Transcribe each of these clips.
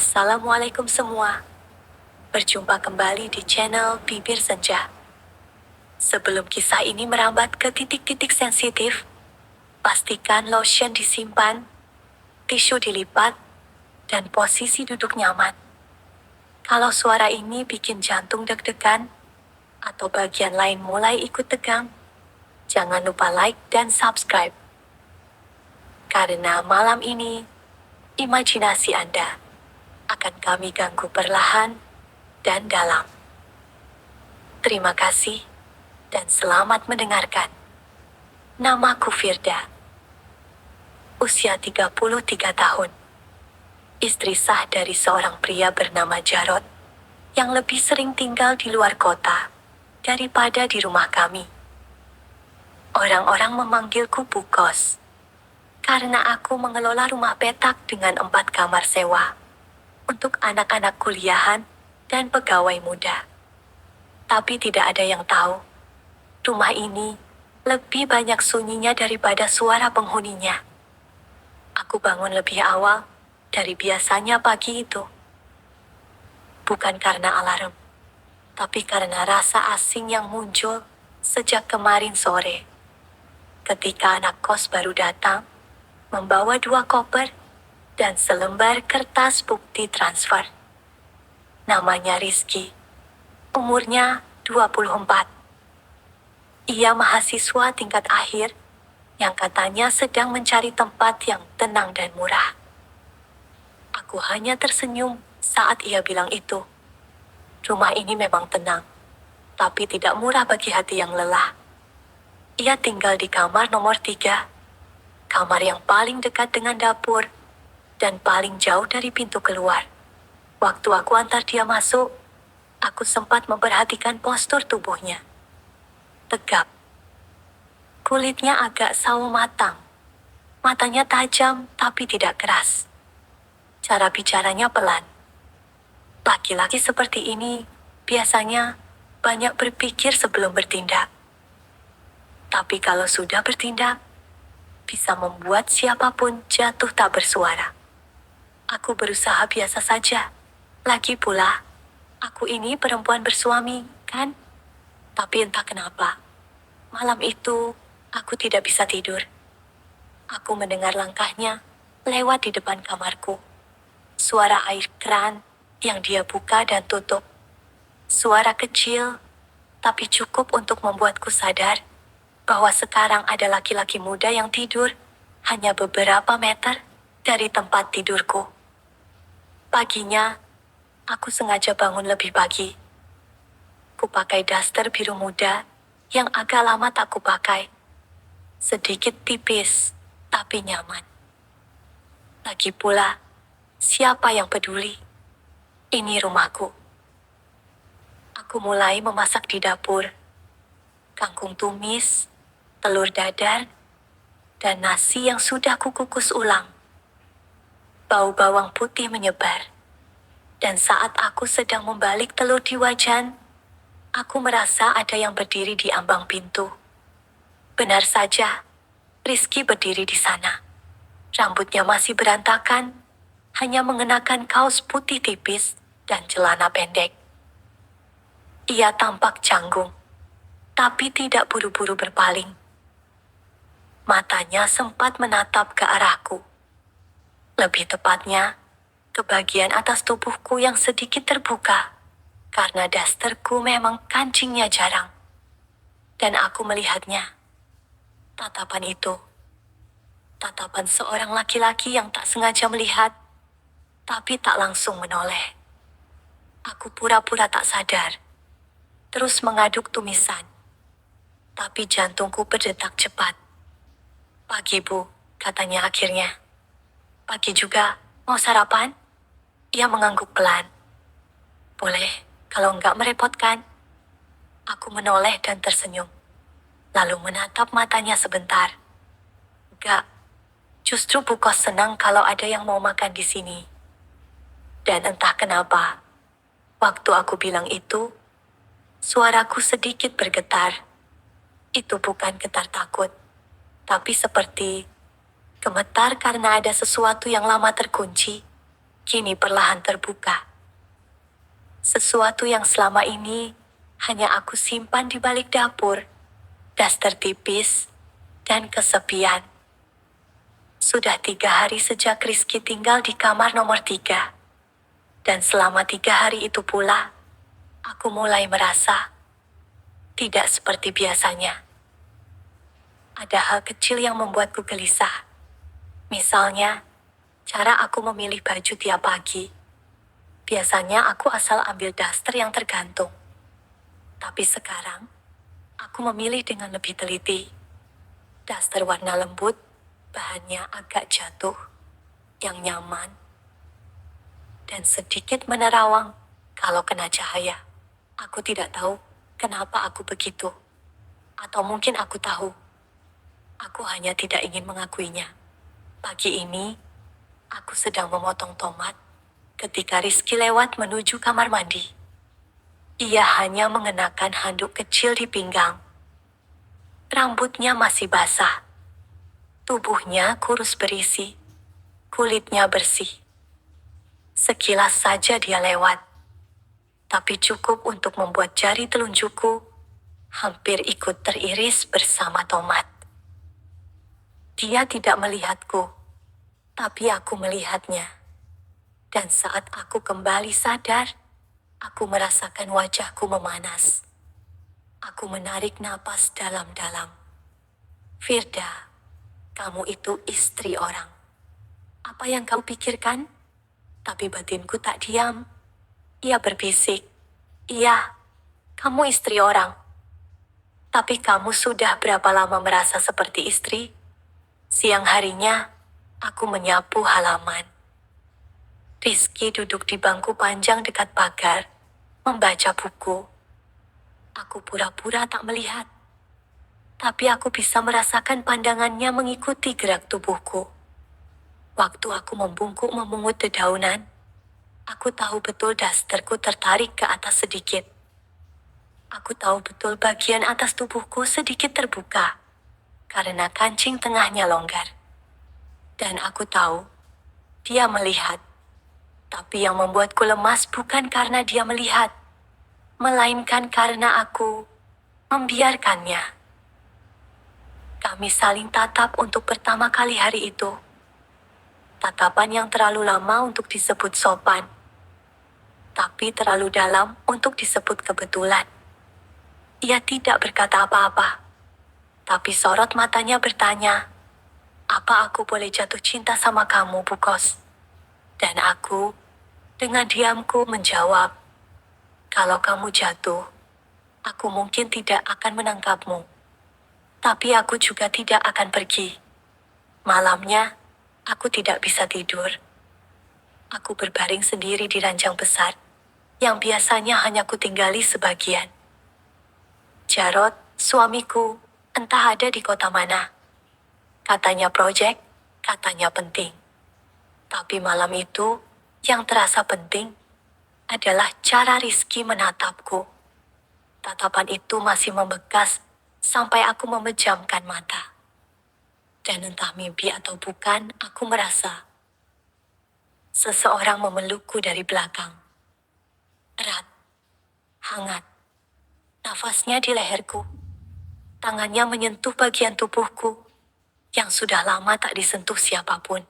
Assalamualaikum semua. Berjumpa kembali di channel Bibir Senja. Sebelum kisah ini merambat ke titik-titik sensitif, pastikan lotion disimpan, tisu dilipat, dan posisi duduk nyaman. Kalau suara ini bikin jantung deg-degan, atau bagian lain mulai ikut tegang, jangan lupa like dan subscribe. Karena malam ini, imajinasi Anda akan kami ganggu perlahan dan dalam. Terima kasih, dan selamat mendengarkan. Namaku Firda. Usia 33 tahun. Istri sah dari seorang pria bernama Jarod, yang lebih sering tinggal di luar kota daripada di rumah kami. Orang-orang memanggilku Bu Kos, karena aku mengelola rumah petak dengan 4 kamar sewa untuk anak-anak kuliahan dan pegawai muda. Tapi tidak ada yang tahu, rumah ini lebih banyak sunyinya daripada suara penghuninya. Aku bangun lebih awal dari biasanya pagi itu. Bukan karena alarm, tapi karena rasa asing yang muncul sejak kemarin sore. Ketika anak kos baru datang, membawa 2 koper dan selembar kertas bukti transfer. Namanya Rizky. Umurnya 24. Ia mahasiswa tingkat akhir yang katanya sedang mencari tempat yang tenang dan murah. Aku hanya tersenyum saat ia bilang itu. Rumah ini memang tenang, tapi tidak murah bagi hati yang lelah. Ia tinggal di kamar nomor 3, kamar yang paling dekat dengan dapur, dan paling jauh dari pintu keluar. Waktu aku antar dia masuk, aku sempat memperhatikan postur tubuhnya. Tegap. Kulitnya agak sawo matang. Matanya tajam tapi tidak keras. Cara bicaranya pelan. Laki-laki seperti ini biasanya banyak berpikir sebelum bertindak. Tapi kalau sudah bertindak, bisa membuat siapapun jatuh tak bersuara. Aku berusaha biasa saja. Lagi pula, aku ini perempuan bersuami, kan? Tapi entah kenapa, malam itu aku tidak bisa tidur. Aku mendengar langkahnya lewat di depan kamarku. Suara air keran yang dia buka dan tutup. Suara kecil, tapi cukup untuk membuatku sadar bahwa sekarang ada laki-laki muda yang tidur hanya beberapa meter dari tempat tidurku. Paginya, aku sengaja bangun lebih pagi. Kupakai daster biru muda yang agak lama tak kupakai. Sedikit tipis, tapi nyaman. Lagi pula, siapa yang peduli? Ini rumahku. Aku mulai memasak di dapur. Kangkung tumis, telur dadar, dan nasi yang sudah kukukus ulang. Bau bawang putih menyebar. Dan saat aku sedang membalik telur di wajan, aku merasa ada yang berdiri di ambang pintu. Benar saja, Rizky berdiri di sana. Rambutnya masih berantakan, hanya mengenakan kaos putih tipis dan celana pendek. Ia tampak canggung, tapi tidak buru-buru berpaling. Matanya sempat menatap ke arahku. Lebih tepatnya, ke bagian atas tubuhku yang sedikit terbuka, karena dasterku memang kancingnya jarang. Dan aku melihatnya. Tatapan itu. Tatapan seorang laki-laki yang tak sengaja melihat, tapi tak langsung menoleh. Aku pura-pura tak sadar. Terus mengaduk tumisan. Tapi jantungku berdetak cepat. "Pagi, Bu," katanya akhirnya. "Pagi juga, mau sarapan?" Ia mengangguk pelan. "Boleh, kalau enggak merepotkan." Aku menoleh dan tersenyum. Lalu menatap matanya sebentar. "Enggak, justru Bu Kos senang kalau ada yang mau makan di sini." Dan entah kenapa, waktu aku bilang itu, suaraku sedikit bergetar. Itu bukan getar takut, tapi seperti gemetar karena ada sesuatu yang lama terkunci, kini perlahan terbuka. Sesuatu yang selama ini hanya aku simpan di balik dapur, daster tipis, dan kesepian. Sudah 3 hari sejak Rizky tinggal di kamar nomor 3. Dan selama 3 hari itu pula, aku mulai merasa tidak seperti biasanya. Ada hal kecil yang membuatku gelisah. Misalnya, cara aku memilih baju tiap pagi. Biasanya aku asal ambil daster yang tergantung. Tapi sekarang, aku memilih dengan lebih teliti. Daster warna lembut, bahannya agak jatuh, yang nyaman, dan sedikit menerawang kalau kena cahaya. Aku tidak tahu kenapa aku begitu. Atau mungkin aku tahu. Aku hanya tidak ingin mengakuinya. Pagi ini, aku sedang memotong tomat ketika Rizky lewat menuju kamar mandi. Ia hanya mengenakan handuk kecil di pinggang. Rambutnya masih basah. Tubuhnya kurus berisi. Kulitnya bersih. Sekilas saja dia lewat. Tapi cukup untuk membuat jari telunjukku hampir ikut teriris bersama tomat. Dia tidak melihatku, tapi aku melihatnya. Dan saat aku kembali sadar, aku merasakan wajahku memanas. Aku menarik napas dalam-dalam. Firda, kamu itu istri orang. Apa yang kau pikirkan? Tapi batinku tak diam. Ia berbisik, iya, kamu istri orang. Tapi kamu sudah berapa lama merasa seperti istri? Siang harinya, aku menyapu halaman. Rizky duduk di bangku panjang dekat pagar, membaca buku. Aku pura-pura tak melihat. Tapi aku bisa merasakan pandangannya mengikuti gerak tubuhku. Waktu aku membungkuk memungut dedaunan, aku tahu betul dasterku tertarik ke atas sedikit. Aku tahu betul bagian atas tubuhku sedikit terbuka, karena kancing tengahnya longgar. Dan aku tahu, dia melihat. Tapi yang membuatku lemas bukan karena dia melihat, melainkan karena aku membiarkannya. Kami saling tatap untuk pertama kali hari itu. Tatapan yang terlalu lama untuk disebut sopan, tapi terlalu dalam untuk disebut kebetulan. Ia tidak berkata apa-apa, tapi sorot matanya bertanya, "Apa aku boleh jatuh cinta sama kamu, Bukos?" Dan aku, dengan diamku menjawab, "Kalau kamu jatuh, aku mungkin tidak akan menangkapmu. Tapi aku juga tidak akan pergi." Malamnya, aku tidak bisa tidur. Aku berbaring sendiri di ranjang besar, yang biasanya hanya kutinggali sebagian. Jarod, suamiku, entah ada di kota mana. Katanya projek, katanya penting. Tapi malam itu, yang terasa penting, adalah cara Rizky menatapku. Tatapan itu masih membekas, sampai aku memejamkan mata. Dan entah mimpi atau bukan, aku merasa seseorang memelukku dari belakang. Erat, hangat. Nafasnya di leherku. Tangannya menyentuh bagian tubuhku yang sudah lama tak disentuh siapapun.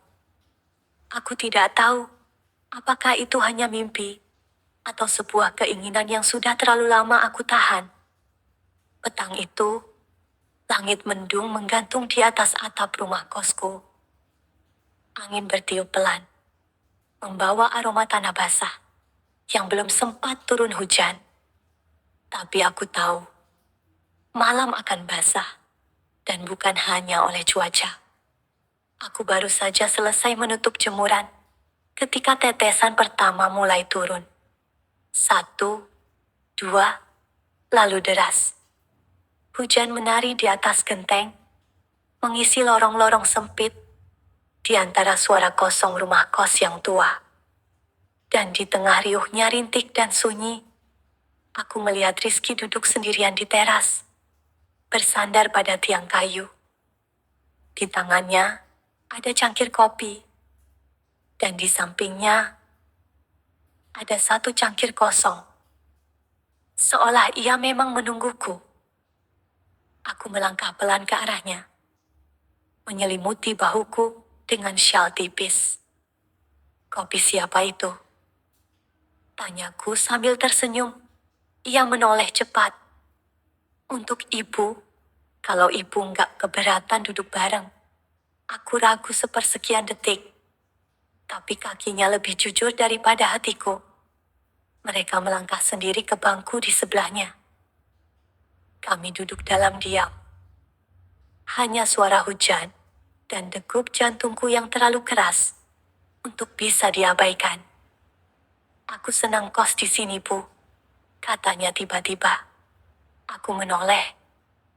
Aku tidak tahu apakah itu hanya mimpi atau sebuah keinginan yang sudah terlalu lama aku tahan. Petang itu, langit mendung menggantung di atas atap rumah kosku. Angin bertiup pelan, membawa aroma tanah basah yang belum sempat turun hujan. Tapi aku tahu, malam akan basah, dan bukan hanya oleh cuaca. Aku baru saja selesai menutup jemuran, ketika tetesan pertama mulai turun. 1, 2, lalu deras. Hujan menari di atas genteng, mengisi lorong-lorong sempit, di antara suara kosong rumah kos yang tua. Dan di tengah riuhnya rintik dan sunyi, aku melihat Rizky duduk sendirian di teras, bersandar pada tiang kayu. Di tangannya ada cangkir kopi, dan di sampingnya ada satu cangkir kosong. Seolah ia memang menungguku. Aku melangkah pelan ke arahnya, menyelimuti bahuku dengan syal tipis. "Kopi siapa itu?" tanyaku sambil tersenyum. Ia menoleh cepat. "Untuk ibu, kalau ibu nggak keberatan duduk bareng." Aku ragu sepersekian detik, tapi kakinya lebih jujur daripada hatiku. Mereka melangkah sendiri ke bangku di sebelahnya. Kami duduk dalam diam. Hanya suara hujan dan degup jantungku yang terlalu keras untuk bisa diabaikan. "Aku senang kos di sini, Bu," katanya tiba-tiba. Aku menoleh.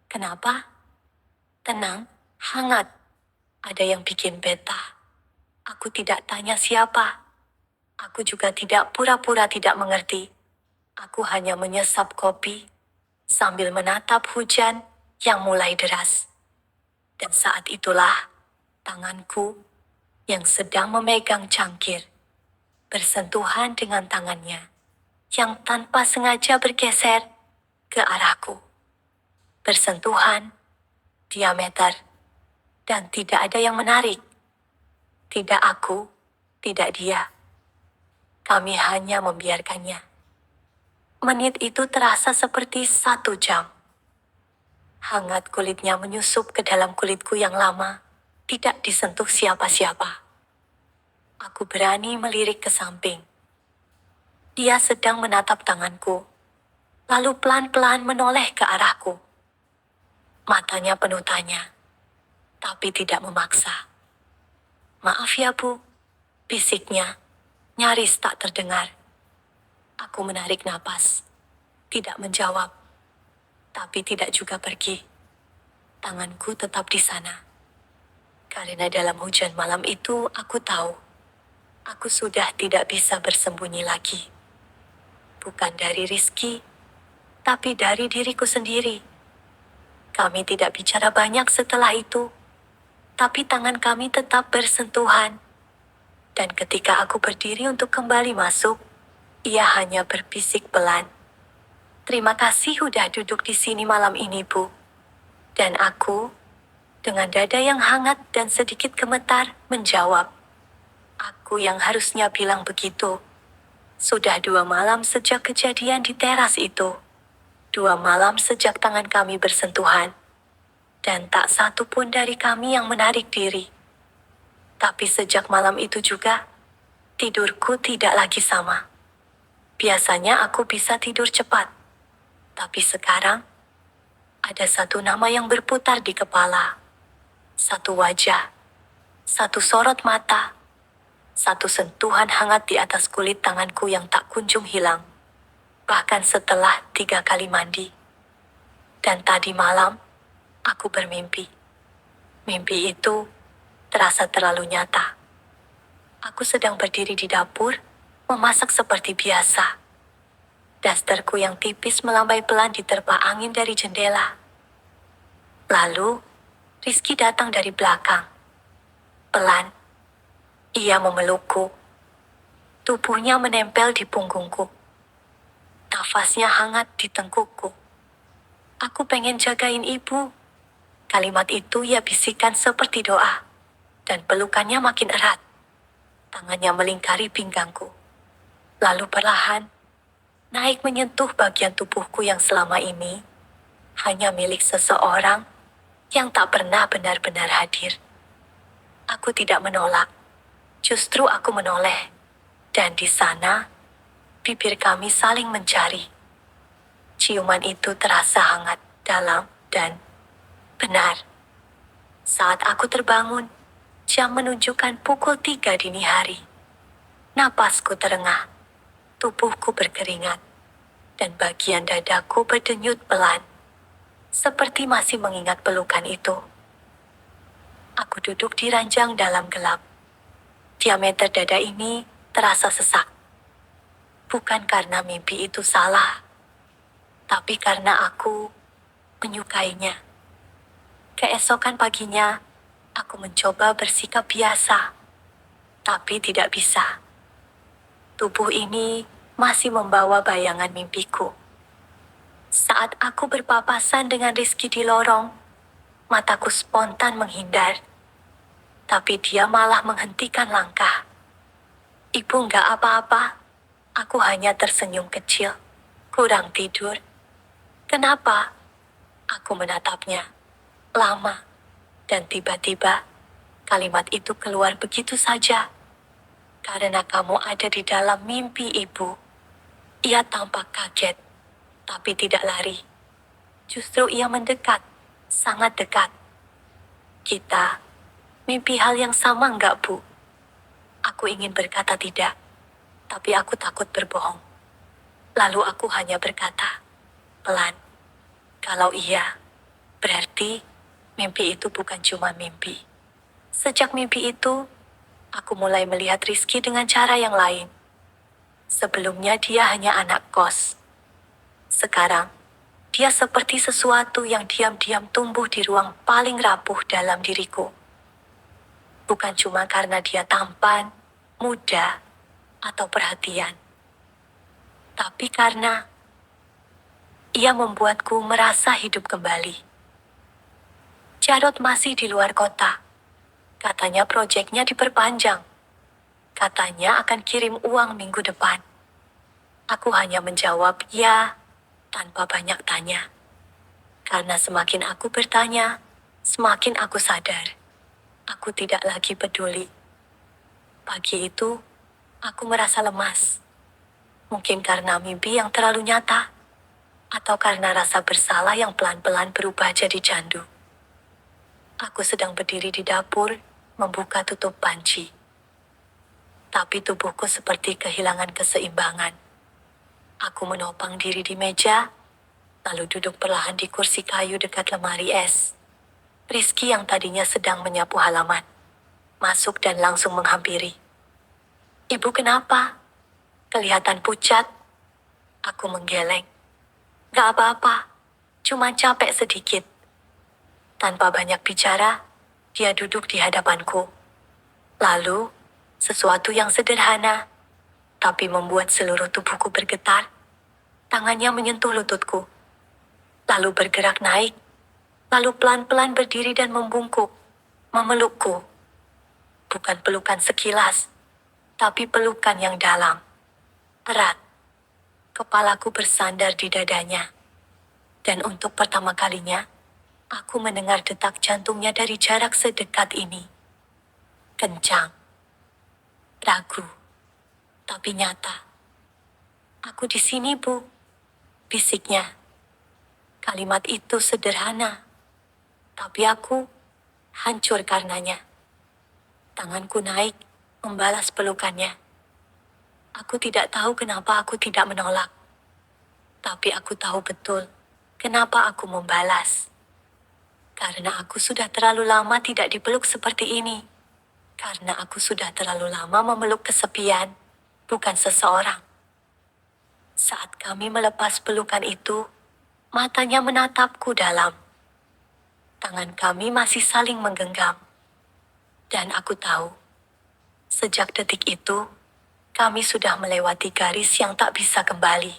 "Kenapa?" "Tenang, hangat. Ada yang bikin beta." Aku tidak tanya siapa. Aku juga tidak pura-pura tidak mengerti. Aku hanya menyesap kopi sambil menatap hujan yang mulai deras. Dan saat itulah tanganku yang sedang memegang cangkir bersentuhan dengan tangannya yang tanpa sengaja bergeser ke arahku. Bersentuhan, diameter, dan tidak ada yang menarik. Tidak aku, tidak dia. Kami hanya membiarkannya. Menit itu terasa seperti 1 jam. Hangat kulitnya menyusup ke dalam kulitku yang lama, tidak disentuh siapa-siapa. Aku berani melirik ke samping. Dia sedang menatap tanganku, lalu pelan-pelan menoleh ke arahku. Matanya penuh tanya, tapi tidak memaksa. "Maaf ya, Bu," bisiknya, nyaris tak terdengar. Aku menarik napas, tidak menjawab, tapi tidak juga pergi. Tanganku tetap di sana. Karena dalam hujan malam itu aku tahu, aku sudah tidak bisa bersembunyi lagi. Bukan dari Rizky, tapi dari diriku sendiri. Kami tidak bicara banyak setelah itu, tapi tangan kami tetap bersentuhan. Dan ketika aku berdiri untuk kembali masuk, ia hanya berbisik pelan, "Terima kasih udah duduk di sini malam ini, Bu." Dan aku, dengan dada yang hangat dan sedikit gemetar, menjawab, "Aku yang harusnya bilang begitu. Sudah 2 malam sejak kejadian di teras itu. 2 malam sejak tangan kami bersentuhan. Dan tak satu pun dari kami yang menarik diri. Tapi sejak malam itu juga, tidurku tidak lagi sama. Biasanya aku bisa tidur cepat. Tapi sekarang, ada satu nama yang berputar di kepala. Satu wajah. Satu sorot mata. Satu sentuhan hangat di atas kulit tanganku yang tak kunjung hilang. Bahkan setelah 3 kali mandi. Dan tadi malam, aku bermimpi. Mimpi itu terasa terlalu nyata. Aku sedang berdiri di dapur, memasak seperti biasa. Dasterku yang tipis melambai pelan diterpa angin dari jendela. Lalu, Rizky datang dari belakang. Pelan, ia memelukku. Tubuhnya menempel di punggungku. Nafasnya hangat di tengkukku. "Aku pengen jagain ibu." Kalimat itu ia bisikan seperti doa. Dan pelukannya makin erat. Tangannya melingkari pinggangku. Lalu perlahan, naik menyentuh bagian tubuhku yang selama ini hanya milik seseorang yang tak pernah benar-benar hadir. Aku tidak menolak. Justru aku menoleh. Dan di sana, bibir kami saling mencari. Ciuman itu terasa hangat, dalam, dan benar. Saat aku terbangun, jam menunjukkan pukul 3 dini hari. Napasku terengah, tubuhku berkeringat, dan bagian dadaku berdenyut pelan, seperti masih mengingat pelukan itu. Aku duduk di ranjang dalam gelap. Diameter dada ini terasa sesak. Bukan karena mimpi itu salah, tapi karena aku menyukainya. Keesokan paginya, aku mencoba bersikap biasa, tapi tidak bisa. Tubuh ini masih membawa bayangan mimpiku. Saat aku berpapasan dengan Rizky di lorong, mataku spontan menghindar. Tapi dia malah menghentikan langkah. Ibu nggak apa-apa, aku hanya tersenyum kecil. Kurang tidur. Kenapa? Aku menatapnya. Lama. Dan tiba-tiba, kalimat itu keluar begitu saja. Karena kamu ada di dalam mimpi ibu. Ia tampak kaget, tapi tidak lari. Justru ia mendekat, sangat dekat. Kita, mimpi hal yang sama enggak, Bu? Aku ingin berkata tidak, tapi aku takut berbohong. Lalu aku hanya berkata, pelan. Kalau iya, berarti mimpi itu bukan cuma mimpi. Sejak mimpi itu, aku mulai melihat Rizky dengan cara yang lain. Sebelumnya dia hanya anak kos. Sekarang, dia seperti sesuatu yang diam-diam tumbuh di ruang paling rapuh dalam diriku. Bukan cuma karena dia tampan, muda, atau perhatian. Tapi karena ia membuatku merasa hidup kembali. Jarod masih di luar kota. Katanya proyeknya diperpanjang. Katanya akan kirim uang minggu depan. Aku hanya menjawab ya, tanpa banyak tanya. Karena semakin aku bertanya, semakin aku sadar. Aku tidak lagi peduli. Pagi itu, aku merasa lemas. Mungkin karena mimpi yang terlalu nyata, atau karena rasa bersalah yang pelan-pelan berubah jadi candu. Aku sedang berdiri di dapur, membuka tutup panci. Tapi tubuhku seperti kehilangan keseimbangan. Aku menopang diri di meja, lalu duduk perlahan di kursi kayu dekat lemari es. Rizky yang tadinya sedang menyapu halaman, masuk dan langsung menghampiri. Ibu kenapa? Kelihatan pucat. Aku menggeleng. Gak apa-apa, cuma capek sedikit. Tanpa banyak bicara, dia duduk di hadapanku. Lalu, sesuatu yang sederhana, tapi membuat seluruh tubuhku bergetar. Tangannya menyentuh lututku, lalu bergerak naik, lalu pelan-pelan berdiri dan membungkuk, memelukku. Bukan pelukan sekilas, tapi pelukan yang dalam, erat. Kepalaku bersandar di dadanya. Dan untuk pertama kalinya, aku mendengar detak jantungnya dari jarak sedekat ini. Kencang, ragu, tapi nyata. Aku di sini, Bu, bisiknya. Kalimat itu sederhana, tapi aku hancur karenanya. Tanganku naik, membalas pelukannya. Aku tidak tahu kenapa aku tidak menolak. Tapi aku tahu betul kenapa aku membalas. Karena aku sudah terlalu lama tidak dipeluk seperti ini. Karena aku sudah terlalu lama memeluk kesepian, bukan seseorang. Saat kami melepas pelukan itu, matanya menatapku dalam. Tangan kami masih saling menggenggam. Dan aku tahu, sejak detik itu, kami sudah melewati garis yang tak bisa kembali.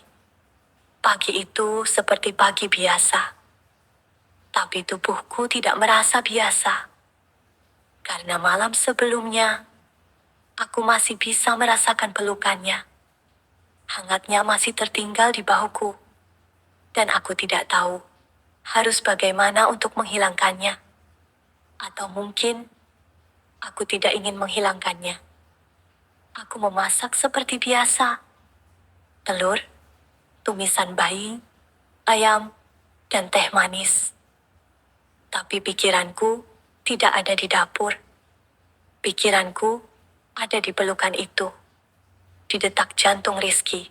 Pagi itu seperti pagi biasa. Tapi tubuhku tidak merasa biasa. Karena malam sebelumnya, aku masih bisa merasakan pelukannya. Hangatnya masih tertinggal di bahuku. Dan aku tidak tahu harus bagaimana untuk menghilangkannya. Atau mungkin aku tidak ingin menghilangkannya. Aku memasak seperti biasa. Telur, tumisan bayi, ayam, dan teh manis. Tapi pikiranku tidak ada di dapur. Pikiranku ada di pelukan itu. Di detak jantung Rizky.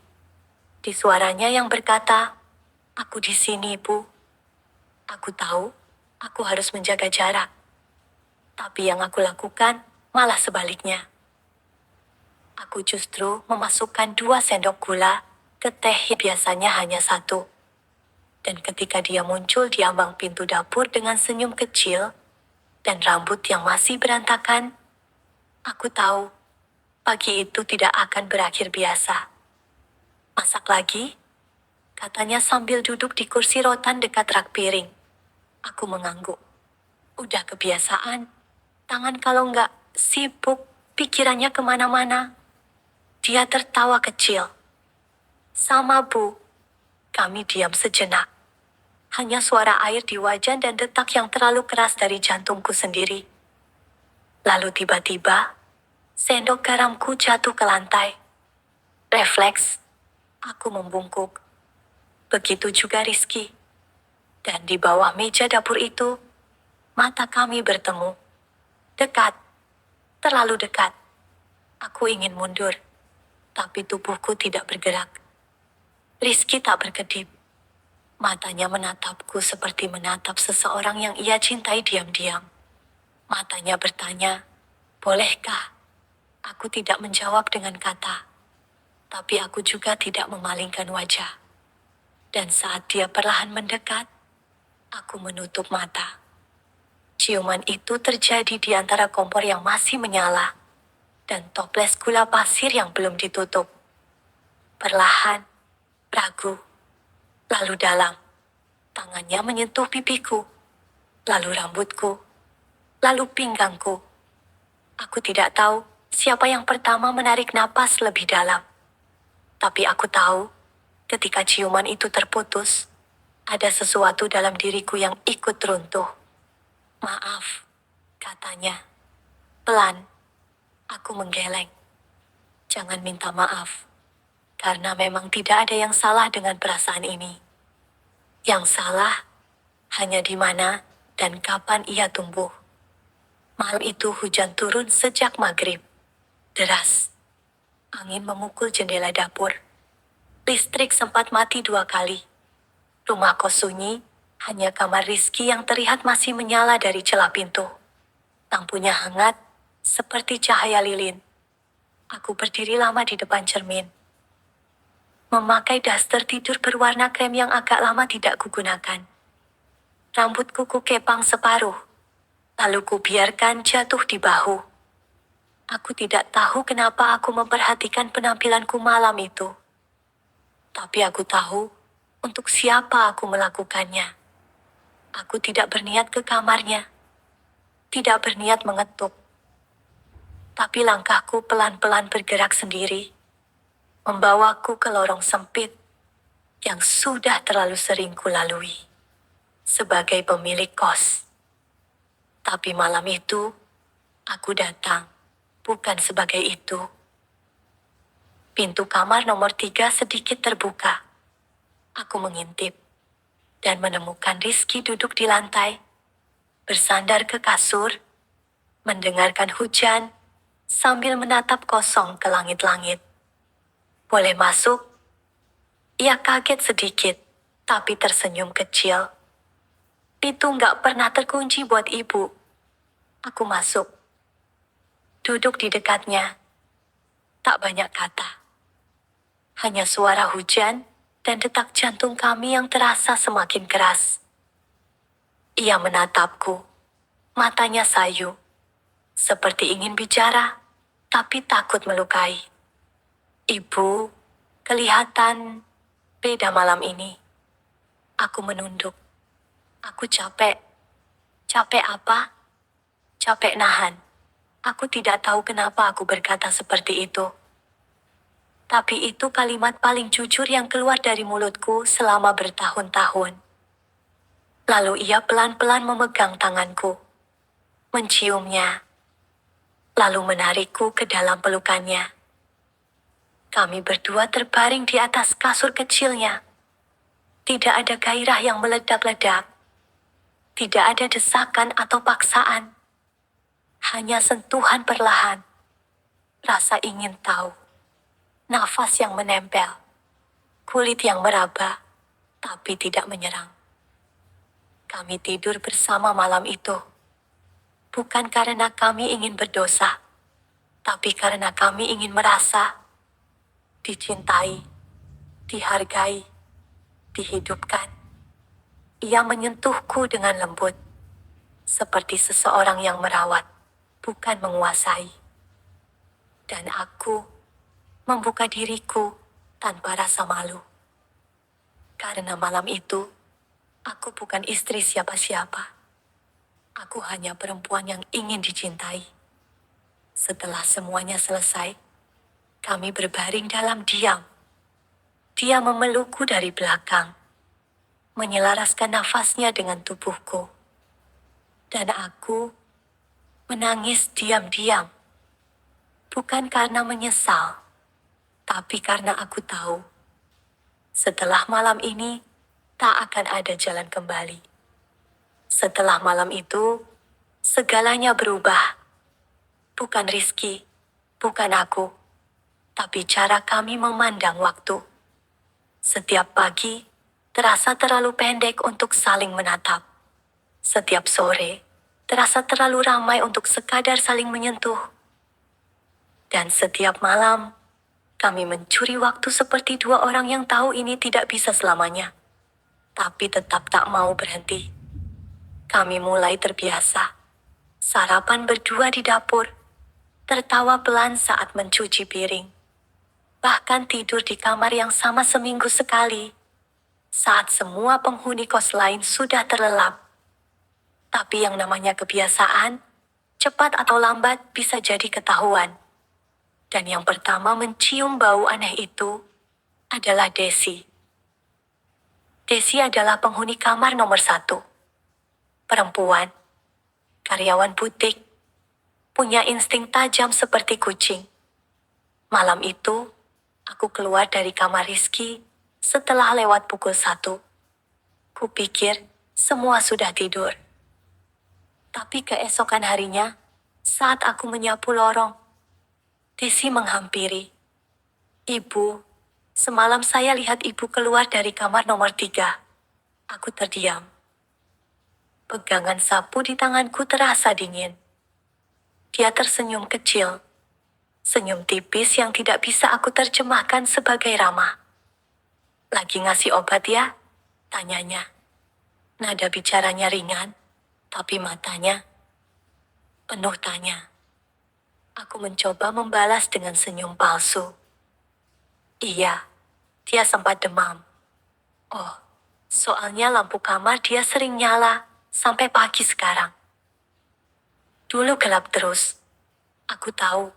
Di suaranya yang berkata, aku di sini, Bu. Aku tahu, aku harus menjaga jarak. Tapi yang aku lakukan malah sebaliknya. Aku justru memasukkan 2 sendok gula ke teh yang biasanya hanya 1. Dan ketika dia muncul di ambang pintu dapur dengan senyum kecil dan rambut yang masih berantakan, aku tahu Pagi itu tidak akan berakhir biasa. Masak lagi? Katanya sambil duduk di kursi rotan dekat rak piring. Aku mengangguk. Udah kebiasaan. Tangan kalau nggak sibuk, pikirannya kemana-mana. Dia tertawa kecil. Sama Bu. Kami diam sejenak. Hanya suara air di wajan dan detak yang terlalu keras dari jantungku sendiri. Lalu tiba-tiba, sendok garamku jatuh ke lantai. Refleks, aku membungkuk. Begitu juga Rizky. Dan di bawah meja dapur itu, mata kami bertemu. Dekat, terlalu dekat. Aku ingin mundur, tapi tubuhku tidak bergerak. Rizky tak berkedip. Matanya menatapku seperti menatap seseorang yang ia cintai diam-diam. Matanya bertanya, bolehkah? Aku tidak menjawab dengan kata, tapi aku juga tidak memalingkan wajah. Dan saat dia perlahan mendekat, aku menutup mata. Ciuman itu terjadi di antara kompor yang masih menyala dan toples gula pasir yang belum ditutup. Perlahan, ragu, lalu dalam. Tangannya menyentuh pipiku, lalu rambutku, lalu pinggangku. Aku tidak tahu siapa yang pertama menarik napas lebih dalam. Tapi aku tahu, ketika ciuman itu terputus, ada sesuatu dalam diriku yang ikut runtuh. Maaf, katanya. Pelan, aku menggeleng. Jangan minta maaf, karena memang tidak ada yang salah dengan perasaan ini. Yang salah hanya di mana dan kapan ia tumbuh. Malam itu hujan turun sejak maghrib. Deras. Angin memukul jendela dapur. Listrik sempat mati 2 kali. Rumah kos sunyi, hanya kamar Rizky yang terlihat masih menyala dari celah pintu. Lampunya hangat, seperti cahaya lilin. Aku berdiri lama di depan cermin. Memakai daster tidur berwarna krem yang agak lama tidak kugunakan. Rambutku kukepang separuh, lalu kubiarkan jatuh di bahu. Aku tidak tahu kenapa aku memperhatikan penampilanku malam itu. Tapi aku tahu untuk siapa aku melakukannya. Aku tidak berniat ke kamarnya, tidak berniat mengetuk. Tapi langkahku pelan-pelan bergerak sendiri, membawaku ke lorong sempit yang sudah terlalu sering kulalui sebagai pemilik kos. Tapi malam itu, aku datang bukan sebagai itu. Pintu kamar nomor 3 sedikit terbuka. Aku mengintip dan menemukan Rizky duduk di lantai, bersandar ke kasur, mendengarkan hujan, sambil menatap kosong ke langit-langit. Boleh masuk? Ia kaget sedikit, tapi tersenyum kecil. Pintu nggak pernah terkunci buat ibu. Aku masuk. Duduk di dekatnya. Tak banyak kata. Hanya suara hujan dan detak jantung kami yang terasa semakin keras. Ia menatapku. Matanya sayu. Seperti ingin bicara, tapi takut melukai. Ibu, kelihatan beda malam ini. Aku menunduk. Aku capek. Capek apa? Capek nahan. Aku tidak tahu kenapa aku berkata seperti itu. Tapi itu kalimat paling jujur yang keluar dari mulutku selama bertahun-tahun. Lalu ia pelan-pelan memegang tanganku, menciumnya, lalu menarikku ke dalam pelukannya. Kami berdua terbaring di atas kasur kecilnya. Tidak ada gairah yang meledak-ledak. Tidak ada desakan atau paksaan. Hanya sentuhan perlahan. Rasa ingin tahu. Nafas yang menempel. Kulit yang meraba, tapi tidak menyerang. Kami tidur bersama malam itu. Bukan karena kami ingin berdosa, tapi karena kami ingin merasa dicintai, dihargai, dihidupkan. Ia menyentuhku dengan lembut, seperti seseorang yang merawat, bukan menguasai. Dan aku membuka diriku tanpa rasa malu. Karena malam itu, aku bukan istri siapa-siapa. Aku hanya perempuan yang ingin dicintai. Setelah semuanya selesai, kami berbaring dalam diam. Dia memelukku dari belakang, menyelaraskan nafasnya dengan tubuhku. Dan aku menangis diam-diam. Bukan karena menyesal, tapi karena aku tahu, setelah malam ini, tak akan ada jalan kembali. Setelah malam itu, segalanya berubah. Bukan Rizky, bukan aku, tapi cara kami memandang waktu. Setiap pagi, terasa terlalu pendek untuk saling menatap. Setiap sore, terasa terlalu ramai untuk sekadar saling menyentuh. Dan setiap malam, kami mencuri waktu seperti dua orang yang tahu ini tidak bisa selamanya, tapi tetap tak mau berhenti. Kami mulai terbiasa. Sarapan berdua di dapur, tertawa pelan saat mencuci piring. Bahkan tidur di kamar yang sama seminggu sekali, saat semua penghuni kos lain sudah terlelap. Tapi yang namanya kebiasaan, cepat atau lambat bisa jadi ketahuan. Dan yang pertama mencium bau aneh itu adalah Desi. Desi adalah penghuni kamar nomor 1. Perempuan, karyawan butik, punya insting tajam seperti kucing. Malam itu, aku keluar dari kamar Rizky setelah lewat pukul 1. Kupikir semua sudah tidur. Tapi keesokan harinya, saat aku menyapu lorong, Desi menghampiri. "Ibu, semalam saya lihat ibu keluar dari kamar nomor 3. Aku terdiam. Pegangan sapu di tanganku terasa dingin. Dia tersenyum kecil. Senyum tipis yang tidak bisa aku terjemahkan sebagai ramah. "Lagi ngasih obat ya?" tanyanya. Nada bicaranya ringan, tapi matanya penuh tanya. Aku mencoba membalas dengan senyum palsu. "Iya, dia sempat demam." "Oh, soalnya lampu kamar dia sering nyala sampai pagi sekarang." Dulu gelap terus. Aku tahu,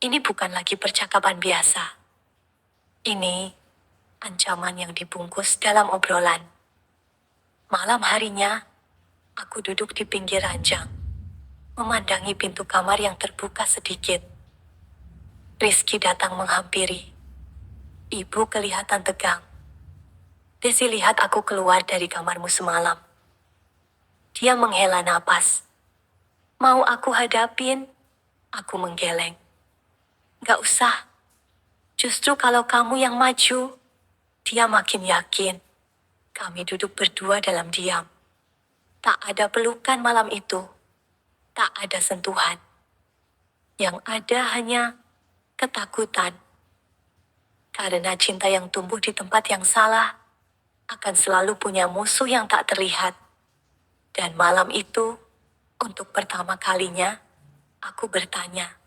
ini bukan lagi percakapan biasa. Ini ancaman yang dibungkus dalam obrolan. Malam harinya, aku duduk di pinggir ranjang, memandangi pintu kamar yang terbuka sedikit. Rizky datang menghampiri. "Ibu kelihatan tegang." "Desi lihat aku keluar dari kamarmu semalam." Dia menghela napas. "Mau aku hadapin?" Aku menggeleng. "Gak usah. Justru kalau kamu yang maju." Dia makin yakin. Kami duduk berdua dalam diam. Tak ada pelukan malam itu. Tak ada sentuhan. Yang ada hanya ketakutan. Karena cinta yang tumbuh di tempat yang salah akan selalu punya musuh yang tak terlihat. Dan malam itu, untuk pertama kalinya, aku bertanya,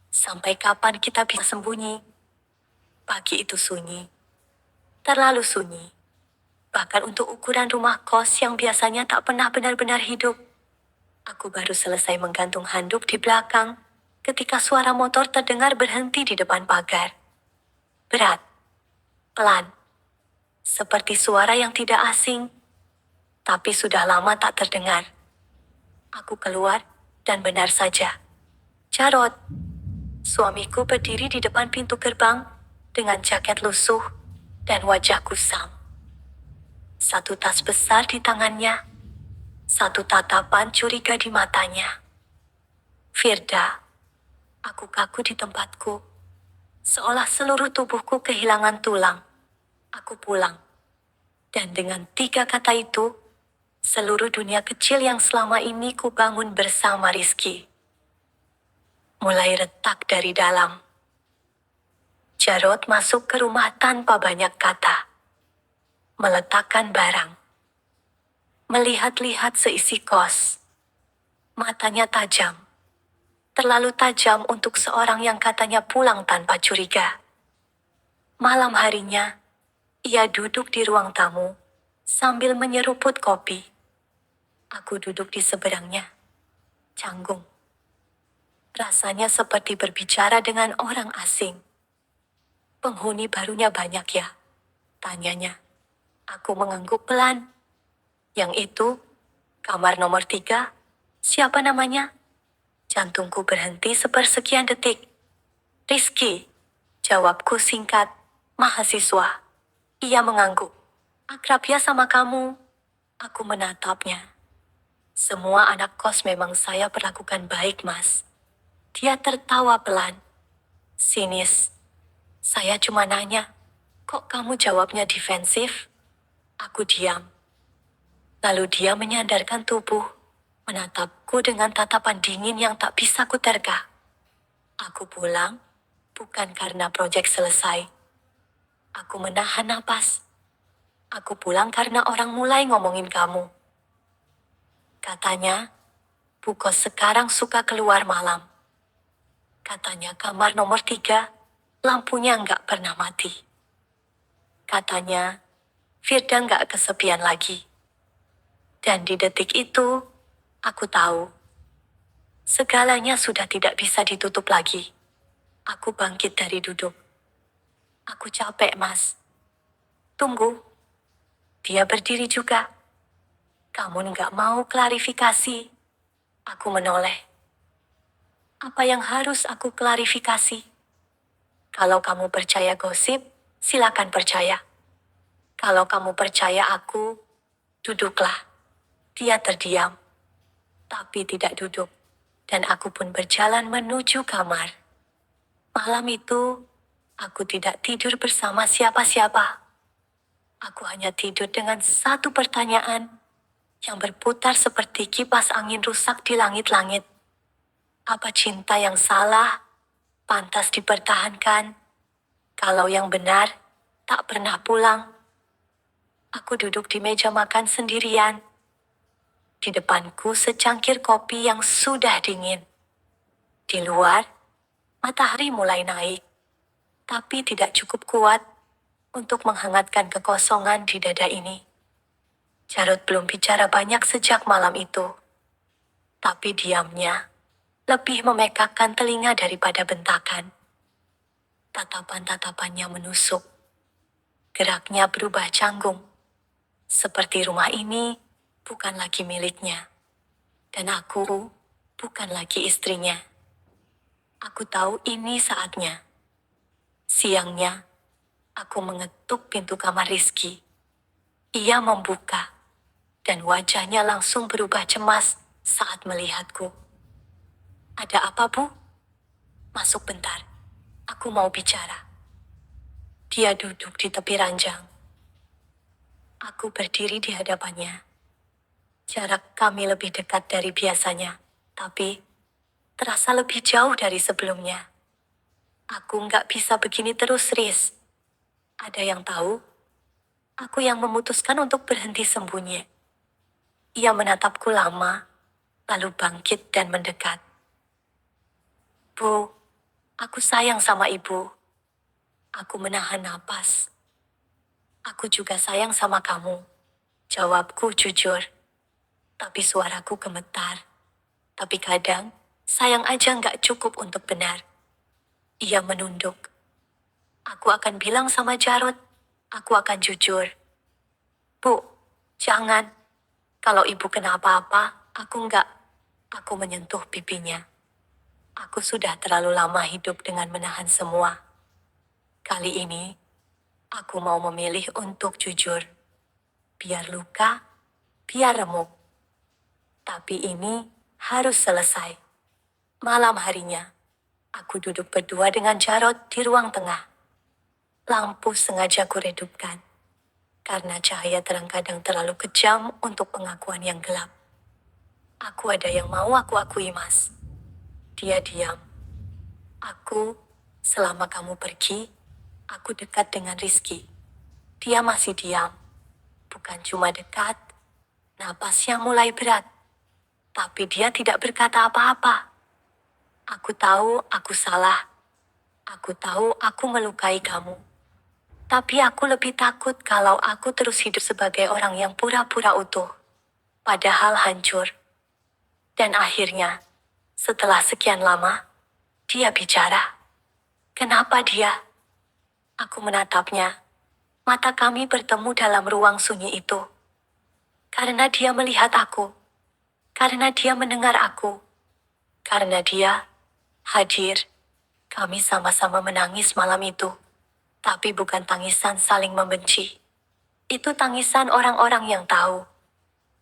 sampai kapan kita bisa sembunyi? Pagi itu sunyi. Terlalu sunyi. Bahkan untuk ukuran rumah kos yang biasanya tak pernah benar-benar hidup. Aku baru selesai menggantung handuk di belakang, ketika suara motor terdengar berhenti di depan pagar. Berat. Pelan. Seperti suara yang tidak asing, tapi sudah lama tak terdengar. Aku keluar, dan benar saja. Jarod. Suamiku berdiri di depan pintu gerbang, dengan jaket lusuh, dan wajah kusam. Satu tas besar di tangannya, satu tatapan curiga di matanya. "Firda." Aku kaku di tempatku, seolah seluruh tubuhku kehilangan tulang. Aku pulang. Dan dengan 3 kata itu, seluruh dunia kecil yang selama ini ku bangun bersama Rizky mulai retak dari dalam. Jarod masuk ke rumah tanpa banyak kata. Meletakkan barang. Melihat-lihat seisi kos. Matanya tajam. terlalu tajam untuk seorang yang katanya pulang tanpa curiga. Malam harinya, ia duduk di ruang tamu sambil menyeruput kopi. Aku duduk di seberangnya, canggung. Rasanya seperti berbicara dengan orang asing. Penghuni barunya banyak ya? Tanyanya. Aku mengangguk pelan. Yang itu, kamar nomor 3. Siapa namanya? Jantungku berhenti sepersekian detik. Rizky. Jawabku singkat. Mahasiswa. Ia mengangguk. Akrab ya sama kamu. Aku menatapnya. Semua anak kos memang saya perlakukan baik, Mas. Dia tertawa pelan. Sinis. Saya cuma nanya, kok kamu jawabnya defensif? Aku diam. Lalu dia menyandarkan tubuh, menatapku dengan tatapan dingin yang tak bisa kuterka. Aku pulang, bukan karena proyek selesai. Aku menahan napas. Aku pulang karena orang mulai ngomongin kamu. Katanya, Bu Kos sekarang suka keluar malam. Katanya kamar nomor 3, lampunya nggak pernah mati. Katanya, Firda nggak kesepian lagi. Dan di detik itu, aku tahu. Segalanya sudah tidak bisa ditutup lagi. Aku bangkit dari duduk. Aku capek, Mas. Tunggu. Dia berdiri juga. Kamu nggak mau klarifikasi? Aku menoleh. Apa yang harus aku klarifikasi? Kalau kamu percaya gosip, silakan percaya. Kalau kamu percaya aku, duduklah. Dia terdiam, tapi tidak duduk. Dan aku pun berjalan menuju kamar. Malam itu, aku tidak tidur bersama siapa-siapa. Aku hanya tidur dengan satu pertanyaan yang berputar seperti kipas angin rusak di langit-langit. Apa cinta yang salah, pantas dipertahankan? Kalau yang benar, tak pernah pulang. Aku duduk di meja makan sendirian. Di depanku secangkir kopi yang sudah dingin. Di luar, matahari mulai naik, tapi tidak cukup kuat untuk menghangatkan kekosongan di dada ini. Jarod belum bicara banyak sejak malam itu, tapi diamnya lebih memekakkan telinga daripada bentakan. Tatapan-tatapannya menusuk. Geraknya berubah canggung. Seperti rumah ini bukan lagi miliknya. Dan aku bukan lagi istrinya. Aku tahu ini saatnya. Siangnya, aku mengetuk pintu kamar Rizky. Ia membuka, dan wajahnya langsung berubah cemas saat melihatku. Ada apa, Bu? Masuk bentar. Aku mau bicara. Dia duduk di tepi ranjang. Aku berdiri di hadapannya. Jarak kami lebih dekat dari biasanya, tapi terasa lebih jauh dari sebelumnya. Aku nggak bisa begini terus, Riz. Ada yang tahu? Aku yang memutuskan untuk berhenti sembunyi. Ia menatapku lama, lalu bangkit dan mendekat. Bu, aku sayang sama ibu. Aku menahan napas. Aku juga sayang sama kamu. Jawabku jujur. Tapi suaraku gemetar. Tapi kadang, sayang aja nggak cukup untuk benar. Ia menunduk. Aku akan bilang sama Jarod. Aku akan jujur. Bu, jangan. Kalau ibu kena apa-apa, aku nggak. Aku menyentuh pipinya. Aku sudah terlalu lama hidup dengan menahan semua. Kali ini, aku mau memilih untuk jujur. Biar luka, biar remuk. Tapi ini harus selesai. Malam harinya, aku duduk berdua dengan Jarod di ruang tengah. Lampu sengaja kuredupkan, karena cahaya terang kadang terlalu kejam untuk pengakuan yang gelap. Aku ada yang mau aku akui, Mas. Dia diam. Aku, selama kamu pergi, aku dekat dengan Rizky. Dia masih diam. Bukan cuma dekat, napasnya mulai berat. Tapi dia tidak berkata apa-apa. Aku tahu aku salah. Aku tahu aku melukai kamu. Tapi aku lebih takut kalau aku terus hidup sebagai orang yang pura-pura utuh. Padahal hancur. Dan akhirnya, setelah sekian lama, dia bicara. Kenapa dia? Aku menatapnya. Mata kami bertemu dalam ruang sunyi itu. Karena dia melihat aku. Karena dia mendengar aku. Karena dia hadir. Kami sama-sama menangis malam itu. Tapi bukan tangisan saling membenci. Itu tangisan orang-orang yang tahu.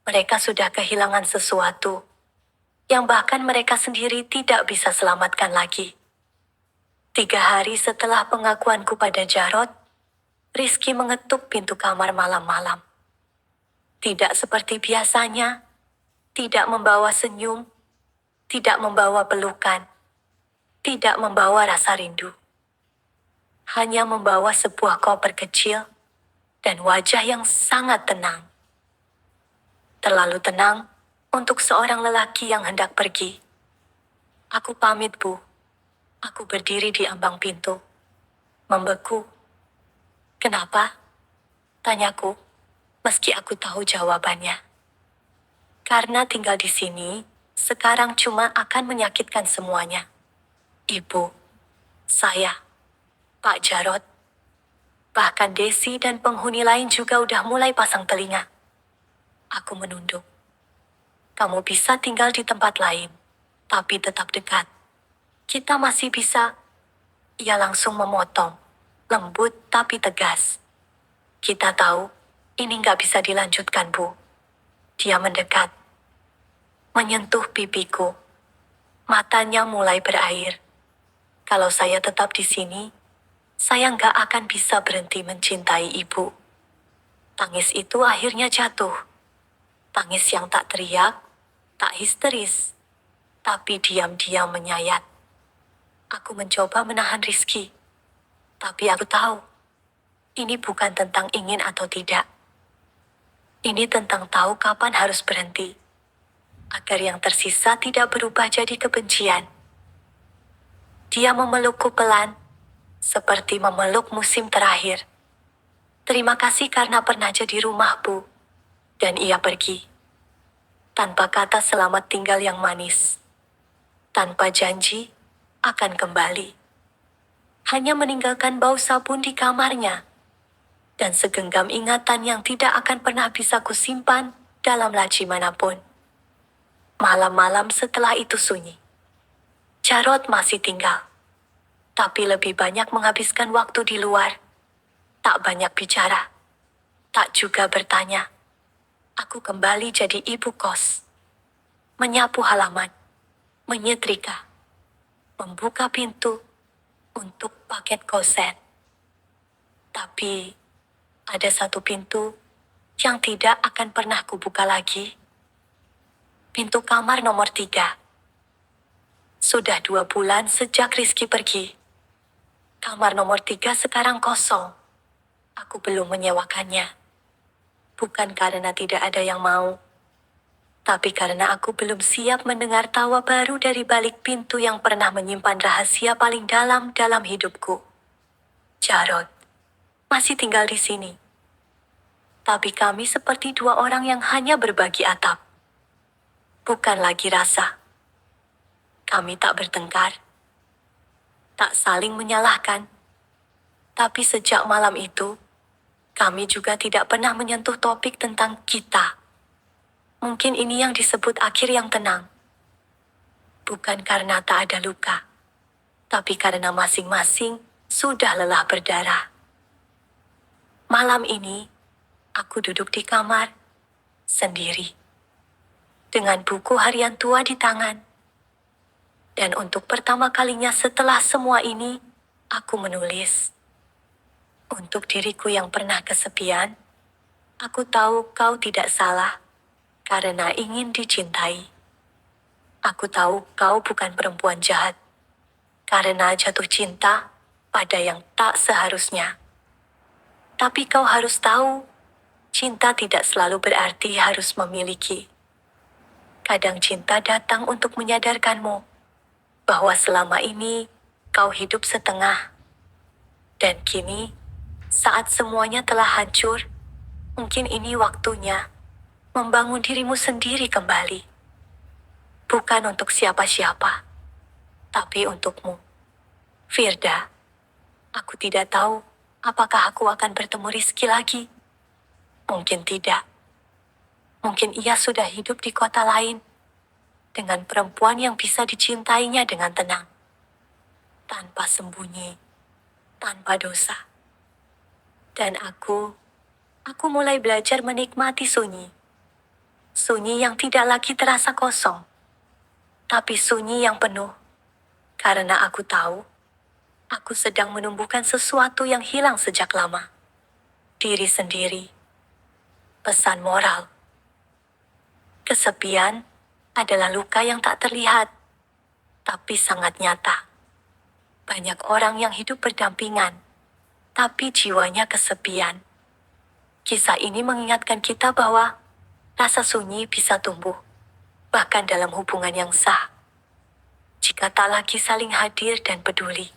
Mereka sudah kehilangan sesuatu. Yang bahkan mereka sendiri tidak bisa selamatkan lagi. 3 hari setelah pengakuanku pada Jarod, Rizky mengetuk pintu kamar malam-malam. Tidak seperti biasanya, tidak membawa senyum, tidak membawa pelukan, tidak membawa rasa rindu. Hanya membawa sebuah koper kecil dan wajah yang sangat tenang. Terlalu tenang untuk seorang lelaki yang hendak pergi. Aku pamit, Bu. Aku berdiri di ambang pintu. Membeku. Kenapa? Tanyaku, meski aku tahu jawabannya. Karena tinggal di sini, sekarang cuma akan menyakitkan semuanya. Ibu, saya, Pak Jarod, bahkan Desi dan penghuni lain juga udah mulai pasang telinga. Aku menunduk. Kamu bisa tinggal di tempat lain, tapi tetap dekat. Kita masih bisa. Ia langsung memotong, lembut tapi tegas. Kita tahu, ini nggak bisa dilanjutkan, Bu. Dia mendekat, menyentuh pipiku. Matanya mulai berair. Kalau saya tetap di sini, saya nggak akan bisa berhenti mencintai Ibu. Tangis itu akhirnya jatuh. Tangis yang tak teriak, tak histeris, tapi diam-diam menyayat. Aku mencoba menahan Rizky. Tapi aku tahu, ini bukan tentang ingin atau tidak. Ini tentang tahu kapan harus berhenti. Agar yang tersisa tidak berubah jadi kebencian. Dia memelukku pelan, seperti memeluk musim terakhir. Terima kasih karena pernah jadi rumah, Bu. Dan ia pergi. Tanpa kata selamat tinggal yang manis. Tanpa janji akan kembali. Hanya meninggalkan bau sabun di kamarnya. Dan segenggam ingatan yang tidak akan pernah bisa kusimpan dalam laci manapun. Malam-malam setelah itu sunyi. Jarod masih tinggal. Tapi lebih banyak menghabiskan waktu di luar. Tak banyak bicara. Tak juga bertanya. Aku kembali jadi ibu kos. Menyapu halaman. Menyetrika. Membuka pintu. Untuk paket koset. Tapi ada satu pintu yang tidak akan pernah kubuka lagi. Pintu kamar nomor 3. Sudah 2 bulan sejak Rizky pergi. Kamar nomor 3 sekarang kosong. Aku belum menyewakannya. Bukan karena tidak ada yang mau. Tapi karena aku belum siap mendengar tawa baru dari balik pintu yang pernah menyimpan rahasia paling dalam hidupku. Jarod masih tinggal di sini. Tapi kami seperti 2 orang yang hanya berbagi atap. Bukan lagi rasa. Kami tak bertengkar. Tak saling menyalahkan. Tapi sejak malam itu, kami juga tidak pernah menyentuh topik tentang kita. Mungkin ini yang disebut akhir yang tenang. Bukan karena tak ada luka, tapi karena masing-masing sudah lelah berdarah. Malam ini, aku duduk di kamar, sendiri. Dengan buku harian tua di tangan. Dan untuk pertama kalinya setelah semua ini, aku menulis. Untuk diriku yang pernah kesepian, aku tahu kau tidak salah, karena ingin dicintai. Aku tahu kau bukan perempuan jahat, karena jatuh cinta pada yang tak seharusnya. Tapi kau harus tahu, cinta tidak selalu berarti harus memiliki. Kadang cinta datang untuk menyadarkanmu bahwa selama ini kau hidup setengah. Dan kini, saat semuanya telah hancur, mungkin ini waktunya membangun dirimu sendiri kembali. Bukan untuk siapa-siapa, tapi untukmu. Firda, aku tidak tahu apakah aku akan bertemu Rizky lagi. Mungkin tidak. Mungkin ia sudah hidup di kota lain, dengan perempuan yang bisa dicintainya dengan tenang. Tanpa sembunyi, tanpa dosa. Dan aku mulai belajar menikmati sunyi. Sunyi yang tidak lagi terasa kosong, tapi sunyi yang penuh. Karena aku tahu, aku sedang menumbuhkan sesuatu yang hilang sejak lama. Diri sendiri. Pesan moral. Kesepian adalah luka yang tak terlihat, tapi sangat nyata. Banyak orang yang hidup berdampingan, tapi jiwanya kesepian. Kisah ini mengingatkan kita bahwa rasa sunyi bisa tumbuh, bahkan dalam hubungan yang sah. Jika tak lagi saling hadir dan peduli.